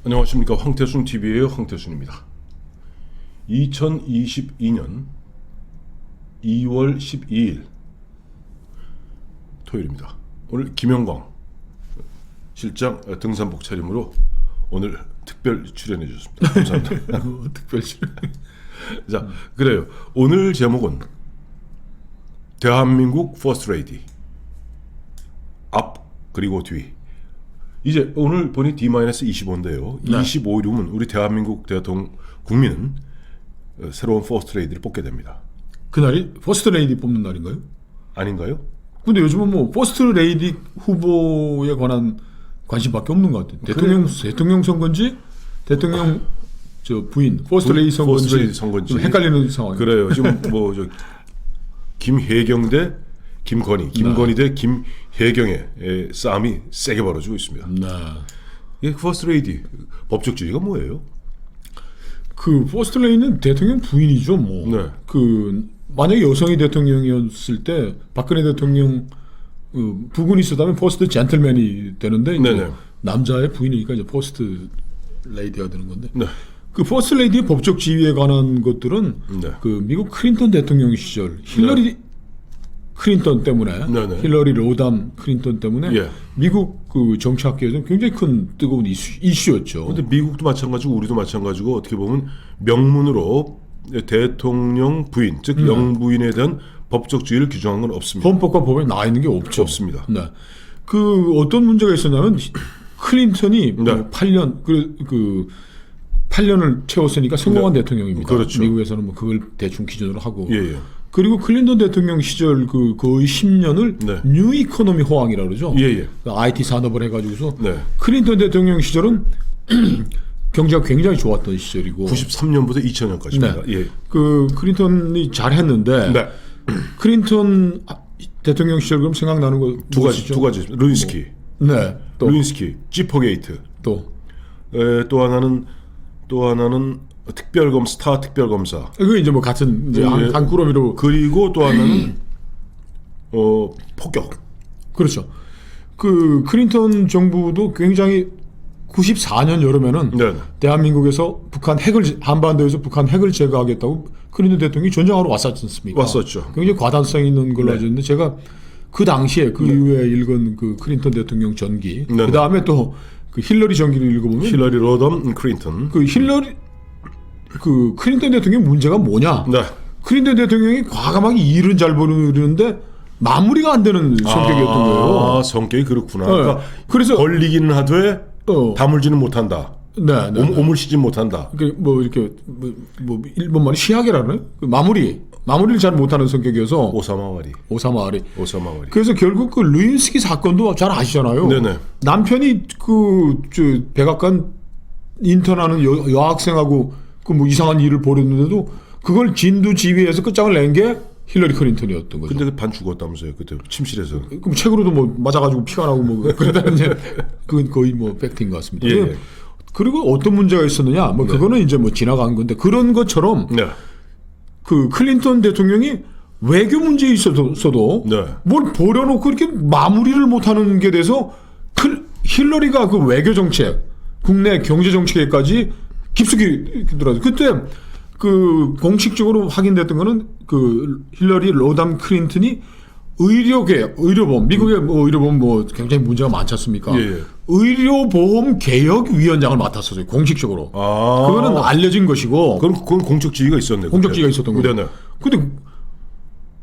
안녕하십니까. 황태순 TV의 황태순입니다. 2022년 2월 12일 토요일입니다. 오늘 김영광 실장 등산복 차림으로 오늘 특별 출연해 주셨습니다. 감사합니다. 특별 출연. 자, 그래요. 오늘 제목은 대한민국 퍼스트 레이디 앞 그리고 뒤. 이제 오늘 보니 D-25인데요. 네. 25일이면 우리 대한민국 대통령 국민은 새로운 퍼스트 레이디를 뽑게 됩니다. 그날이 퍼스트 레이디 뽑는 날인가요? 아닌가요? 근데 요즘은 뭐 퍼스트 레이디 후보에 관한 관심밖에 없는 것 같아요. 대통령 선거인지 대통령 저 부인 퍼스트 레이디 선거인지 좀 헷갈리는 상황이에요. 그래요. 지금 뭐 저 김혜경 대 김건희, 김건희 대 김혜경의 싸움이 세게 벌어지고 있습니다. 네. 이 퍼스트 레이디 법적지위가 뭐예요? 그 퍼스트 레이디는 대통령 부인이죠, 뭐. 네. 그 만약에 여성이 대통령이었을 때 박근혜 대통령 부군이 있었다면 퍼스트 젠틀맨이 되는데 이제 남자의 부인이니까 이제 퍼스트 레이디가 되는 건데. 네. 그 퍼스트 레이디의 법적 지위에 관한 것들은 그 미국 클린턴 대통령 시절 힐러리 클린턴 때문에 힐러리 로담 클린턴 때문에 미국 그 정치학계에서는 굉장히 큰 뜨거운 이슈였죠. 그런데 미국도 마찬가지고 우리도 마찬가지고 어떻게 보면 명문으로 대통령 부인 즉 영부인에 대한 법적 지위를 규정한 건 없습니다. 헌법과 법에 나와 있는 게 없죠. 없습니다. 네. 그 어떤 문제가 있었냐면 클린턴이 8년 그 8년을 채웠으니까 성공한 대통령입니다. 그렇죠. 미국에서는 뭐 그걸 대충 기준으로 하고. 예. 그리고 클린턴 대통령 시절 그 거의 10년을 뉴 이코노미 호황이라고 그러죠. IT 산업을 해가지고서 클린턴 대통령 시절은 경제가 굉장히 좋았던 시절이고 93년부터 2000년까지입니다. 그 클린턴이 잘했는데 클린턴 대통령 시절 그럼 생각나는 거 두 가지 루인스키, 또 루인스키, 지퍼게이트, 또 하나는 스타 특별검사. 이거 이제 뭐 같은 이제 한 꾸러미로. 그리고 또 하나는 폭격. 그렇죠. 그 클린턴 정부도 굉장히 94년 여름에는 대한민국에서 한반도에서 북한 핵을 제거하겠다고 클린턴 대통령이 전쟁하러 왔었지 않습니까? 왔었죠. 굉장히 과단성 있는 걸로 알고 있는데 제가 그 당시에 그 이후에 읽은 그 클린턴 대통령 전기, 그 다음에 또 그 힐러리 전기를 읽어보면 힐러리 로덤 클린턴. 그 클린턴 대통령 문제가 뭐냐? 클린턴 대통령이 과감하게 일은 잘 벌이는데 마무리가 안 되는 성격이었던 거예요. 성격이 그렇구나. 그러니까 그래서 벌리기는 하되 다물지는 못한다. 오물시지 못한다. 뭐 이렇게 뭐 일본 말이 시하게라는 그 마무리를 잘 못하는 성격이어서 오사마와리. 그래서 결국 그 루인스키 사건도 잘 아시잖아요. 남편이 저 백악관 인턴하는 여학생하고 그 뭐 이상한 일을 벌였는데도 그걸 진두지휘해서 끝장을 낸 게 힐러리 클린턴이었던 거죠. 근데 반 죽었다면서요 그때 침실에서. 그럼 책으로도 뭐 맞아가지고 피가 나고 뭐 그러다 이제 그건 거의 뭐 팩트인 것 같습니다. 그리고 어떤 문제가 있었느냐, 뭐 그거는 이제 뭐 지나간 건데 그런 것처럼 그 클린턴 대통령이 외교 문제에 있어서도 뭘 버려놓고 이렇게 마무리를 못하는 게 돼서 힐러리가 그 외교 정책, 국내 경제 정책에까지 깊숙이 들어가서 그때 그 공식적으로 확인됐던 거는 그 힐러리 로담 클린턴이 의료보험, 미국의 뭐 의료보험 뭐 굉장히 문제가 많지 않습니까? 의료보험 개혁위원장을 맡았었어요, 공식적으로. 그거는 알려진 것이고. 그건 공적 지위가 있었네요. 공적 지위가 있었던 거죠. 근데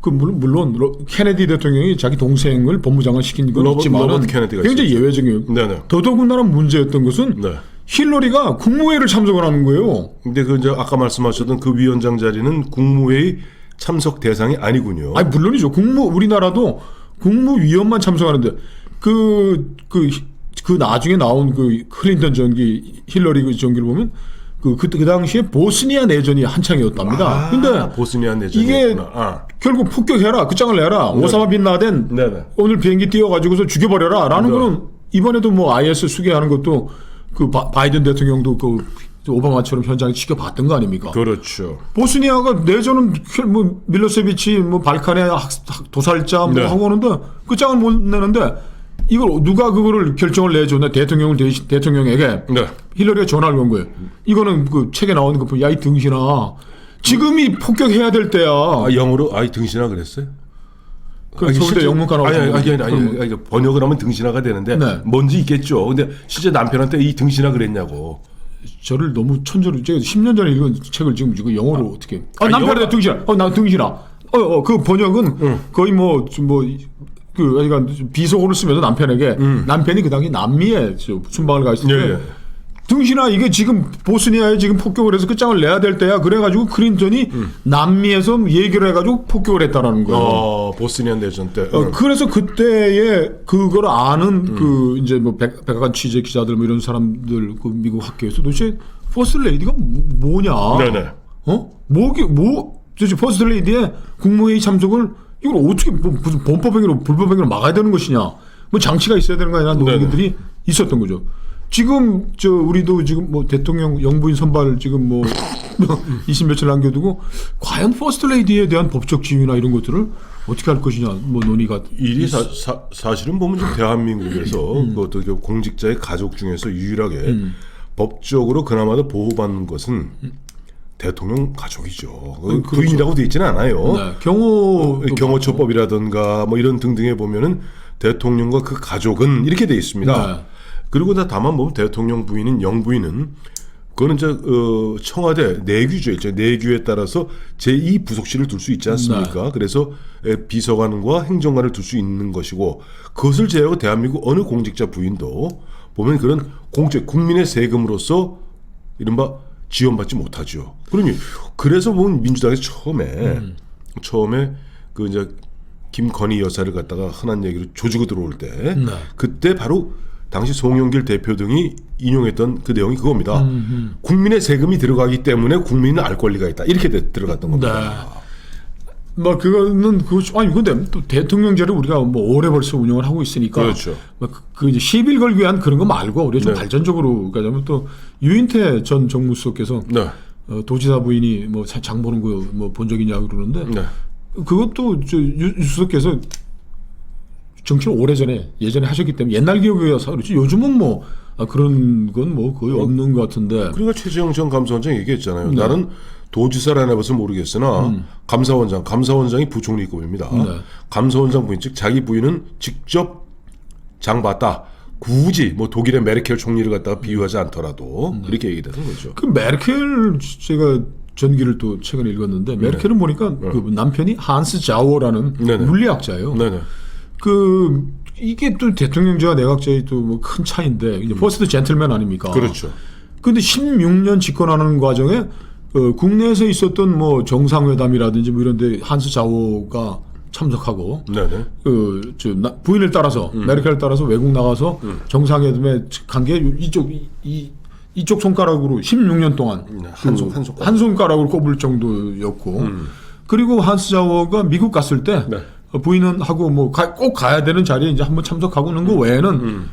그 물론 케네디 대통령이 자기 동생을 법무장관 시킨 건 있지만 굉장히 예외적이에요. 더더군다나 문제였던 것은 힐러리가 국무회의를 참석을 하는 거예요. 근데 그 이제 아까 말씀하셨던 그 위원장 자리는 국무회의 참석 대상이 아니군요. 아니 물론이죠. 우리나라도 국무위원만 참석하는데 그 나중에 나온 그 클린턴 전기 힐러리 그 전기를 보면 그 당시에 보스니아 내전이 한창이었답니다. 근데 보스니아 내전이 이게 결국 폭격해라, 끝장을 내라, 오사마 빈 라덴 오늘 비행기 띄워가지고서 죽여버려라라는 거는 이번에도 뭐 IS 수계하는 것도 그 바이든 대통령도 그 오바마처럼 현장에 지켜봤던 거 아닙니까? 그렇죠. 보스니아가 내전은 뭐 밀로세비치 뭐 발칸의 도살자 뭐 하고 오는데 끝장을 못 내는데 이걸 누가 그거를 결정을 내줬나 대통령에게 네. 힐러리가 전화를 건 거예요. 이거는 그 책에 나오는 거 야 이 등신아 지금이 폭격해야 될 때야. 영어로 아이 등신아 그랬어요? 그 서울대 영문과 나오는 아니, 번역을 하면 등신아가 되는데 네. 뭔지 있겠죠. 근데 실제 남편한테 이 등신아 그랬냐고. 저를 너무 천재로 제가 10년 전에 읽은 책을 지금 이거 영어로 어떻게? 남편한테 등신아. 나 등신아. 그 번역은 거의 그 그러니까 비속어를 쓰면서 남편에게 남편이 그 당시 남미에 순방을 가 있을 때 예, 예. 등신아 이게 지금 보스니아에 지금 폭격을 해서 끝장을 내야 될 때야. 그래가지고 클린턴이 남미에서 얘기를 해가지고 폭격을 했다라는 거예요. 보스니안 대전 때. 그래서 그때에 그걸 아는 그 이제 뭐 백악관 취재 기자들 뭐 이런 사람들 그 미국 학교에서 도대체 퍼스트 레이디가 뭐냐? 네네. 도대체 퍼스트 레이디의 국무회의 참석을 이걸 어떻게 무슨 범법행위로 불법행위로 막아야 되는 것이냐? 뭐 장치가 있어야 되는 거 아니냐? 논의들이 있었던 거죠. 지금 우리도 지금 뭐 대통령 영부인 선발 지금 뭐 20 며칠 남겨두고 과연 퍼스트 레이디에 대한 법적 지위나 이런 것들을 어떻게 할 것이냐 뭐 논의가 일이 사실은 보면 좀 대한민국에서 그 공직자의 가족 중에서 유일하게 법적으로 그나마도 보호받는 것은 대통령 가족이죠. 그렇죠. 부인이라고 돼 있지는 않아요. 네. 경호처법이라든가 뭐 이런 등등에 보면은 대통령과 그 가족은 이렇게 돼 있습니다. 네. 그리고 다만 보면 대통령 부인인 영부인은 그거는 이제 청와대 내규죠. 이제 내규에 따라서 제2 부속실을 둘 수 있지 않습니까? 네. 그래서 비서관과 행정관을 둘 수 있는 것이고 그것을 제외하고 대한민국 어느 공직자 부인도 보면 그런 국민의 세금으로서 이른바 지원받지 못하죠. 그래서 보면 민주당에서 처음에 그 이제 김건희 여사를 갖다가 흔한 얘기로 조지고 들어올 때 그때 바로 당시 송영길 대표 등이 인용했던 그 내용이 그겁니다. 국민의 세금이 들어가기 때문에 국민은 알 권리가 있다. 이렇게 들어갔던 겁니다. 네. 뭐 그거는 아니 근데 또 대통령제를 우리가 뭐 오래 벌써 운영을 하고 있으니까 그렇죠. 그 이제 시비를 걸기 위한 그런 거 말고 우리가 좀 네. 발전적으로 가자면 또 유인태 전 정무수석께서 도지사 부인이 뭐 장 보는 거 뭐 본 적 있냐고 그러는데 그것도 유 수석께서 정치를 오래전에 예전에 하셨기 때문에 옛날 기억이어서 그렇지 요즘은 뭐 그런 건 뭐 거의 없는 것 같은데. 그러니까 최재형 전 감사원장 얘기했잖아요. 나는 도지사를 해봐서 모르겠으나 감사원장이 부총리급입니다. 감사원장 부인 즉 자기 부인은 직접 장 봤다. 굳이 뭐 독일의 메르켈 총리를 갖다가 비유하지 않더라도 이렇게 얘기되는 거죠. 그 메르켈 제가 전기를 또 최근에 읽었는데 메르켈은 보니까 그 남편이 한스 자워라는 물리학자예요. 그 이게 또 대통령제와 내각제의 또 뭐 큰 차이인데 이제 퍼스트 젠틀맨 아닙니까? 그렇죠. 근데 16년 집권하는 과정에 국내에서 있었던 뭐 정상회담이라든지 뭐 이런데 한스 자워가 참석하고 부인을 따라서 메르켈을 따라서 외국 나가서 정상회담에 간 게 이쪽 손가락으로 16년 동안 한 손가락으로 꼽을 정도였고 그리고 한스 자워가 미국 갔을 때 부인은 하고 뭐 꼭 가야 되는 자리에 이제 한번 참석하고는 거 외에는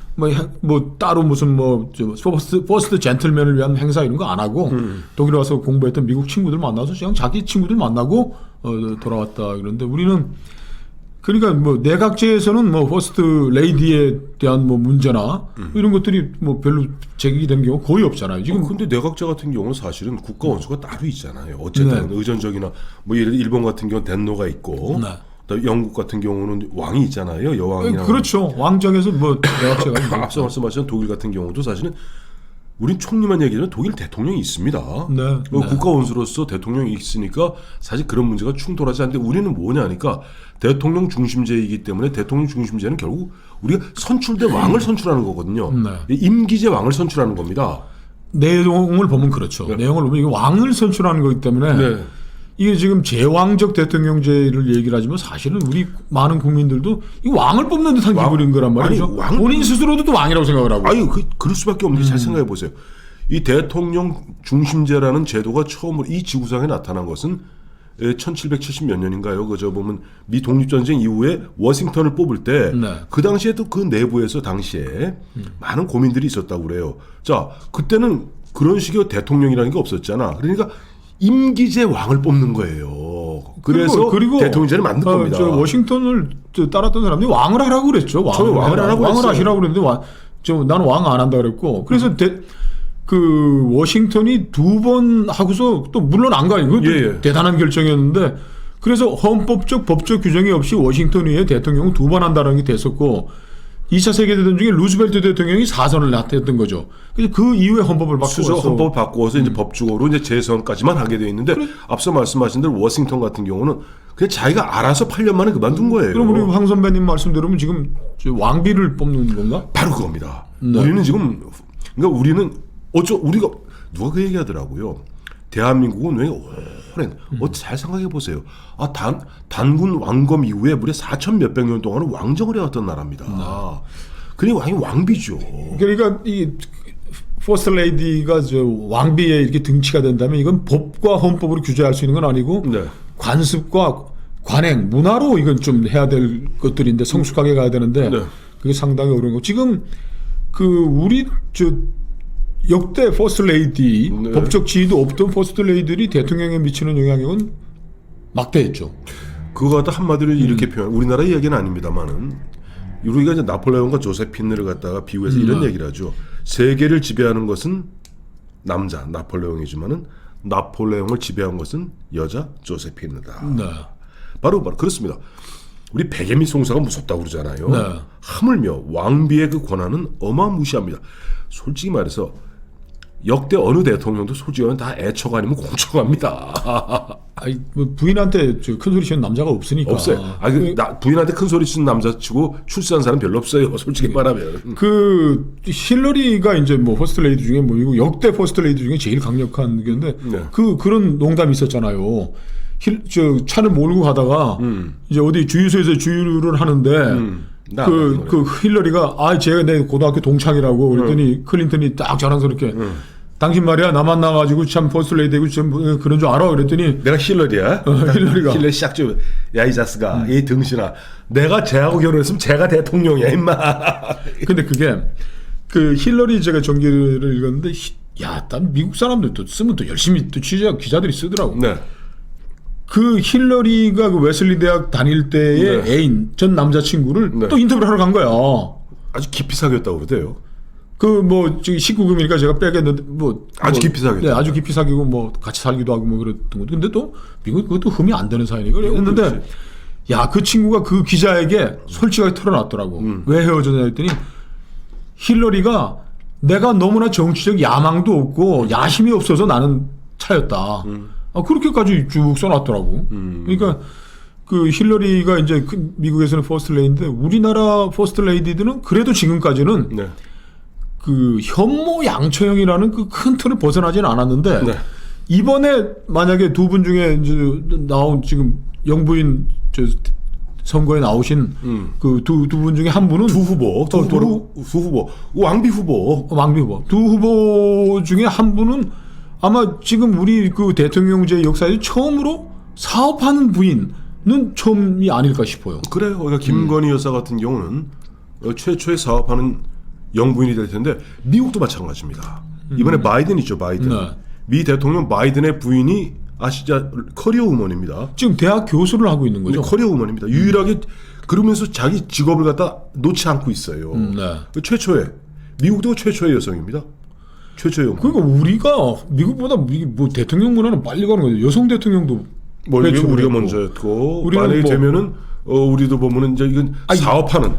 뭐 따로 무슨 퍼스트 젠틀맨을 위한 행사 이런 거 안 하고 독일에 와서 공부했던 미국 친구들 만나서 그냥 자기 친구들 만나고 돌아왔다. 그런데 우리는 그러니까 뭐 내각제에서는 뭐 퍼스트 레이디에 대한 뭐 문제나 이런 것들이 뭐 별로 제기된 경우 거의 없잖아요. 지금 근데 내각제 같은 경우는 사실은 국가 원수가 따로 있잖아요. 어쨌든 의전적이나 뭐 일본 같은 경우는 덴노가 있고. 영국 같은 경우는 왕이 있잖아요. 여왕이나. 그렇죠. 왕정에서 뭐 내각제가 앞서 말씀하신 독일 같은 경우도 사실은 우린 총리만 얘기하면 독일 대통령이 있습니다. 국가 원수로서 대통령이 있으니까 사실 그런 문제가 충돌하지 않는데 우리는 뭐냐니까 대통령 중심제이기 때문에 대통령 중심제는 결국 우리가 선출된 왕을 선출하는 거거든요. 임기제 왕을 선출하는 겁니다. 내용을 보면 그렇죠. 내용을 보면 이게 왕을 선출하는 거기 때문에 이게 지금 제왕적 대통령제를 얘기를 하지만 사실은 우리 많은 국민들도 이 왕을 뽑는 듯한 기분인 거란 말이죠. 본인 스스로도 또 왕이라고 생각을 하고. 그럴 수밖에 없는데 잘 생각해 보세요. 이 대통령 중심제라는 제도가 처음으로 이 지구상에 나타난 것은 1770 몇 년인가요? 보면 미 독립전쟁 이후에 워싱턴을 뽑을 때 그 당시에도 그 내부에서 당시에 많은 고민들이 있었다고 그래요. 자, 그때는 그런 식의 대통령이라는 게 없었잖아. 그러니까 임기제 왕을 뽑는 거예요. 그래서 그리고 대통령제를 만든 겁니다. 저 워싱턴을 따랐던 사람들이 왕을 하라고 그랬죠. 처음에 왕을 하라고 왕을 그랬어요. 하시라고 그랬는데 나는 왕 안 한다 그랬고 그래서 그 워싱턴이 2번 하고서 또 물론 안 가요. 이것도 예. 대단한 결정이었는데 그래서 헌법적 법적 규정이 없이 워싱턴 의회 대통령은 2번 한다는 게 됐었고 2차 세계대전 중에 루즈벨트 대통령이 4선을 했던 거죠. 그래서 그 이후에 헌법을 바꾸어서 헌법을 바꾸어서 이제 법적으로 이제 재선까지만 하게 돼 있는데 앞서 말씀하신 대로 워싱턴 같은 경우는 그냥 자기가 알아서 8년 만에 그만둔 거예요. 그럼 우리 황 선배님 말씀대로면 지금 저 왕비를 뽑는 건가? 바로 그겁니다. 네. 우리는 지금 그러니까 우리는 우리가 누가 그 얘기하더라고요. 대한민국은 왜 오랜 잘 생각해 보세요. 단군 왕검 이후에 무려 4천 몇백 년 동안은 왕정을 해왔던 나라입니다. 그러니 왕이 왕비죠. 그러니까 이 퍼스트 레이디가 저 왕비에 이렇게 등치가 된다면 이건 법과 헌법으로 규제할 수 있는 건 아니고 네. 관습과 관행, 문화로 이건 좀 해야 될 것들인데 성숙하게 가야 되는데 네. 그게 상당히 어려운 거. 지금 그 우리 저 역대 퍼스트 레이디 네. 법적 지위도 없던 퍼스트 레이디들이 대통령에 미치는 영향력은 막대했죠. 그거 갖다 한마디로 이렇게 표현. 우리나라 얘기는 아닙니다만은 우리가 이제 나폴레옹과 조세핀을 갖다가 비유해서 이런 얘기를 하죠. 세계를 지배하는 것은 남자 나폴레옹이지만은 나폴레옹을 지배한 것은 여자 조세핀이다. 네. 바로 그렇습니다. 우리 백예미 송사가 무섭다고 그러잖아요. 네. 하물며 왕비의 그 권한은 어마무시합니다. 솔직히 말해서 역대 어느 대통령도 솔직히 말하면 다 애처가 아니면 공처갑니다. 아니, 뭐 부인한테 저 큰 소리 치는 남자가 없으니까. 없어요. 부인한테 큰 소리 치는 남자치고 출세한 사람 별로 없어요. 솔직히 말하면. 그 힐러리가 이제 뭐 퍼스트 레이디 중에 뭐 이거 역대 퍼스트 레이디 중에 제일 강력한 건데 네. 그런 농담이 있었잖아요. 저 차를 몰고 가다가 이제 어디 주유소에서 주유를 하는데 그 힐러리가 제가 내 고등학교 동창이라고 그랬더니 클린턴이 딱 자랑스럽게 당신 말이야 나 만나가지고 참 퍼스트 레이디고 좀 그런 줄 알아 그랬더니 내가 힐러리야. 힐러리가 힐러리 시작 좀. 야 이 자스가 이 등신아. 내가 쟤하고 결혼했으면 쟤가 대통령이야 임마. 근데 그게 그 힐러리 제가 전기를 읽었는데 난 미국 사람들도 쓰면 또 열심히 또 기자들이 쓰더라고. 네. 그 힐러리가 그 웨슬리 대학 다닐 때의 네. 애인 전 남자친구를 네. 또 인터뷰를 하러 간 거야. 아주 깊이 사귀었다고 그러대요. 그 뭐 지금 19금이니까 제가 빼겠는데 아주 깊이 사귀었다. 네, 아주 깊이 사귀고 뭐 같이 살기도 하고 뭐 그랬던 것도. 근데 또 미국 그것도 흠이 안 되는 사이니까 그랬는데 그렇지. 야 그 친구가 그 기자에게 솔직하게 털어놨더라고. 왜 헤어졌냐 했더니 힐러리가 내가 너무나 정치적 야망도 없고 야심이 없어서 나는 차였다. 그렇게까지 쭉 써놨더라고. 그러니까 그 힐러리가 이제 미국에서는 퍼스트 레이디인데 우리나라 퍼스트 레이디들은 그래도 지금까지는 네. 그 현모 양처형이라는 그 큰 틀을 벗어나지는 않았는데 네. 이번에 만약에 두 분 중에 이제 나온 지금 영부인 선거에 나오신 그 두 분 중에 한 분은 두 후보, 두 후보, 왕비 후보. 왕비 후보. 두 후보 중에 한 분은 아마 지금 우리 그 대통령제 역사에서 처음으로 사업하는 부인은 처음이 아닐까 싶어요. 그래요. 그러니까 김건희 여사 같은 경우는 최초의 사업하는 영부인이 될 텐데 미국도 마찬가지입니다. 이번에 바이든 있죠, 바이든. 네. 미 대통령 바이든의 부인이 아시자 커리어 우먼입니다. 지금 대학 교수를 하고 있는 거죠. 커리어 우먼입니다. 유일하게 그러면서 자기 직업을 갖다 놓지 않고 있어요. 네. 최초의 미국도 최초의 여성입니다. 최초의 영부인. 그러니까 우리가 미국보다 뭐 대통령 문화는 빨리 가는 거죠. 여성 대통령도 우리가 먼저였고 만약에 뭐, 되면은 우리도 보면은 이제 이건 사업하는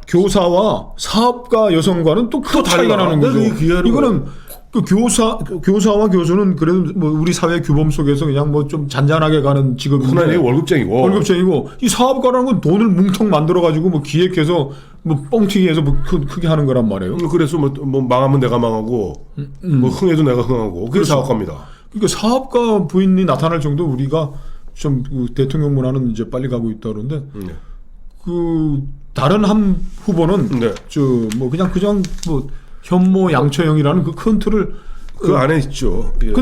교사와 사업가 여성과는 또 큰 차이가 나는 거죠. 이거는 그 교사와 교수는 그래도 뭐 우리 사회 규범 속에서 그냥 뭐 좀 잔잔하게 가는 직업인데 흔한 월급쟁이고 이 사업가라는 건 돈을 뭉텅 만들어 가지고 뭐 기획해서 뭐 뻥튀기해서 뭐 크게 하는 거란 말이에요. 그래서 뭐 망하면 내가 망하고 뭐 흥해도 내가 흥하고 그게 사업가입니다. 그러니까 사업가 부인이 나타날 정도 우리가 좀 그 대통령 문화는 이제 빨리 가고 있다 그러는데 그 다른 한 후보는 저 뭐 그냥 뭐 현모 양처형이라는 그 큰 틀을 그 안에 있죠. 예.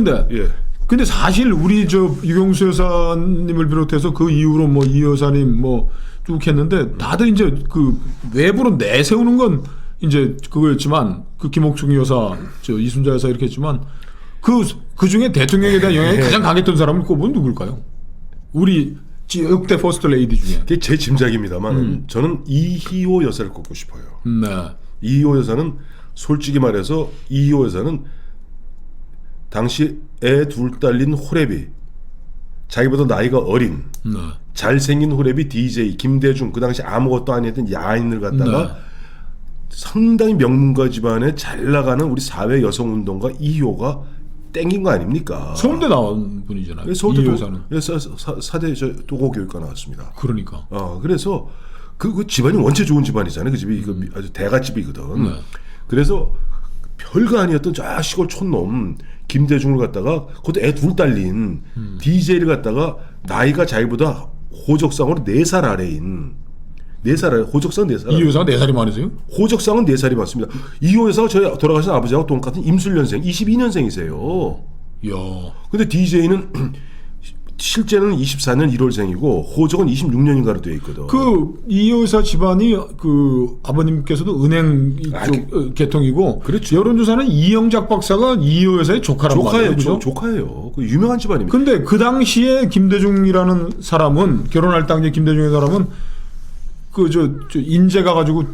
근데 사실 우리 저 유경수 여사님을 비롯해서 그 이후로 뭐 이 여사님 뭐 쭉 했는데 다들 이제 그 외부로 내세우는 건 이제 그거였지만 그 김옥중 여사, 저 이순자 여사 이렇게 했지만 그 중에 대통령에 대한 영향이 가장 강했던 사람은 꼽으면 누굴까요? 우리 역대 퍼스트 레이디 중에. 그게 제 짐작입니다만 저는 이희호 여사를 꼽고 싶어요. 네. 이희호 여사는 솔직히 말해서 이희호 여사는 당시 애 둘 딸린 호래비, 자기보다 나이가 어린 네. 잘생긴 호래비 DJ 김대중, 그 당시 아무것도 아니었던 야인을 갖다가 네. 상당히 명문가 집안에 잘 나가는 우리 사회 여성운동가 이효가 땡긴 거 아닙니까? 서울대 나온 분이잖아요. 네, 서울대 이 여사는. 사대 도고교육과 나왔습니다. 그러니까. 그래서 그 집안이 원체 좋은 집안이잖아요. 그 집이 아주 대가집이거든. 네. 그래서 별거 아니었던 저 시골 촌놈 김대중을 갖다가 그것도 애 둘 딸린 DJ를 갖다가 나이가 자기보다 호적상으로 4살 아래인 4살 아래, 호적상 4살 이 여사가 4살이 많으세요? 호적상은 4살이 많습니다. 이호 여사가 저희 돌아가신 아버지하고 똑같은 임술년생 22년생이세요. 이야. 근데 DJ는 실제는 24년 1월생이고 호적은 26년인가로 되어 있거든. 이 여사 집안이 그 아버님께서도 은행 이쪽 계통이고, 그렇죠. 여론조사는 이영작 박사가 이 여사의 조카란 말이에요. 그죠? 조카예요. 그 유명한 집안입니다. 근데 그 당시에 김대중이라는 사람은, 결혼할 당시에 김대중이라는 사람은 저 인제 가가지고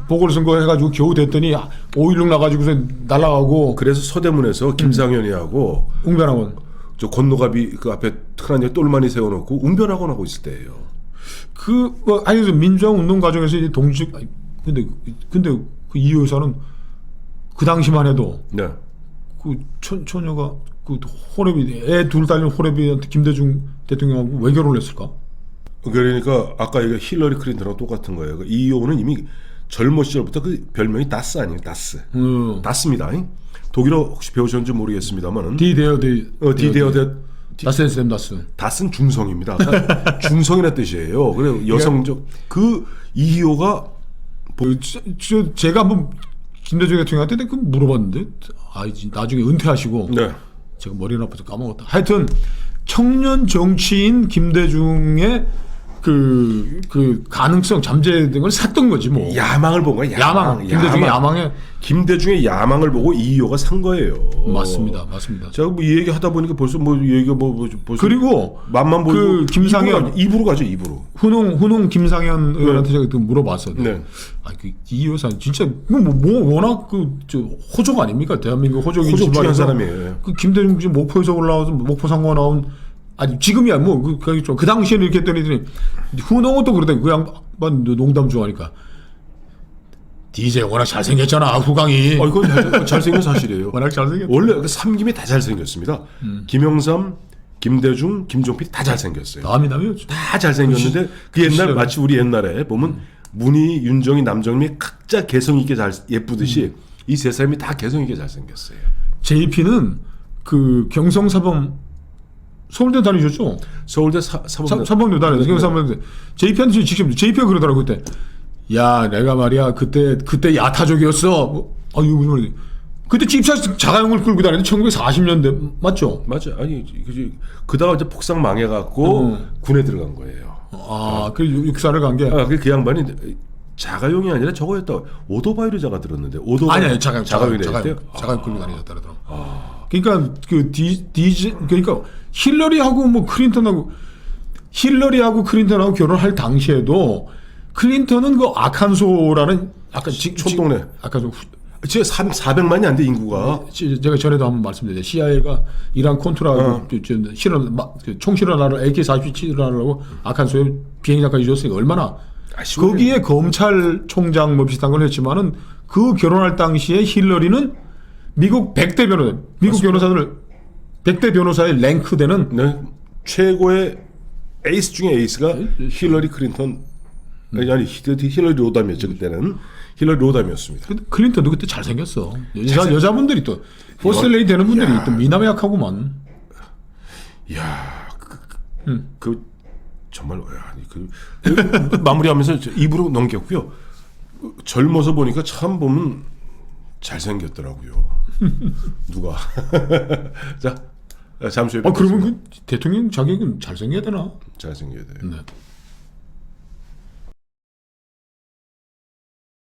보궐선거 해가지고 겨우 됐더니 5.16 나가지고서 날아가고. 그래서 서대문에서 김상현이하고 웅변학원. 저 건너갑이 그 앞에 큰한 똘마니 세워놓고 웅변학원 하고 있을 때예요. 아니, 민주화 운동 과정에서 이제 근데 그 이 여사는 그 당시만 해도 네. 그 처녀가 그 호래비, 애 둘 딸린 호래비한테 김대중 대통령하고 왜 결혼을 했을까? 그러니까 아까 이거 힐러리 클린턴하고 똑같은 거예요. 이효는 이미 젊은 시절부터 그 별명이 다스 아니에요? 다스. 다스입니다. 독일어 혹시 배우셨는지 모르겠습니다만은 다스앤 다스. 다스는 중성입니다. 중성이라는 뜻이에요. 그래 여성적 그 이효가 제가 한번 김대중 대통령한테 그 물어봤는데, 나중에 은퇴하시고, 네. 제가 머리가 아파서 까먹었다. 하여튼 청년 정치인 김대중의 그 가능성 잠재 등을 샀던 거지 뭐. 야망을 본 거야. 야망. 김대중의 야망에. 김대중의 야망을 보고 이효가 산 거예요. 맞습니다. 제가 뭐 이 얘기 하다 보니까 벌써 뭐 얘기가 벌써 그리고 맛만 보이고 그 김상현 입으로 가죠. 입으로. 훈홍 김상현 의원한테 제가 물어봤어요. 네. 이 여사는 진짜 워낙 호족 아닙니까? 대한민국 호족인 호족 중요한 집안에서 사람이에요. 그 김대중 지금 목포에서 올라와서 목포 상고가 나온, 아니 지금이야 뭐 그 당시에는 이렇게 했더니 훈홍은 또 그러더니 그 양반 농담 좋아하니까 DJ 워낙 잘생겼잖아 후광이. 이건 잘생긴 사실이에요. 워낙 잘생겼. 원래 그 삼김이 다 잘생겼습니다. 김영삼, 김대중, 김종필 다 잘생겼어요. 남이었죠. 다 잘생겼는데 그 옛날 마치 우리 옛날에 보면 문희, 윤정희, 남정림이 각자 개성 있게 예쁘듯이 이 세 사람이 다 개성 있게 잘생겼어요. JP는 그 경성사범 서울대 다니셨죠? 서울대 사범대 다니셨죠. 경성사범대. JP한테 직접 JP가 그러더라고 그때. 야, 내가 말이야 그때 야타족이었어. 이거 무슨 말이지? 그때 집사 자가용을 끌고 다니는데 1940년대 맞죠? 맞아. 아니 그다가 이제 폭삭 망해갖고 군에 들어간 거예요. 그 육사를 간 게. 그 양반이 자가용이 아니라 저거였다. 오토바이로 자가 들었는데 아니 자가용 끌고 다니셨다 그러더라고. 그러니까 그러니까 힐러리하고 클린턴하고 결혼할 당시에도 클린턴은 그 아칸소라는 아까 촌동네 아칸소 지금 400만이 안 돼 인구가. 제가 전에도 한번 말씀드렸죠. CIA가 이란 콘트라 총실현하러 AK-47실현하려고 아칸소에 비행장까지 줬으니까 얼마나. 거기에 검찰총장 뭐 비슷한 걸 했지만은 그 결혼할 당시에 힐러리는 미국 100대 변호사, 미국 변호사들 100대 변호사의 랭크되는 최고의 에이스 중에 에이스가 힐러리 클린턴. 아니 힐러리 로담이었죠. 그때는 힐러리 로담이었습니다. 클린턴도 그때 잘생겼어. 여자분들이 또 퍼스트 레이디 되는 분들이 또 미남에 약하구만. 이야 정말 마무리하면서 입으로 넘겼고요. 젊어서 보니까 참 보면 잘생겼더라고요. 누가? 자 잠시 후에 그러면 그 대통령 자격은 잘생겨야 되나? 잘생겨야 돼요. 네.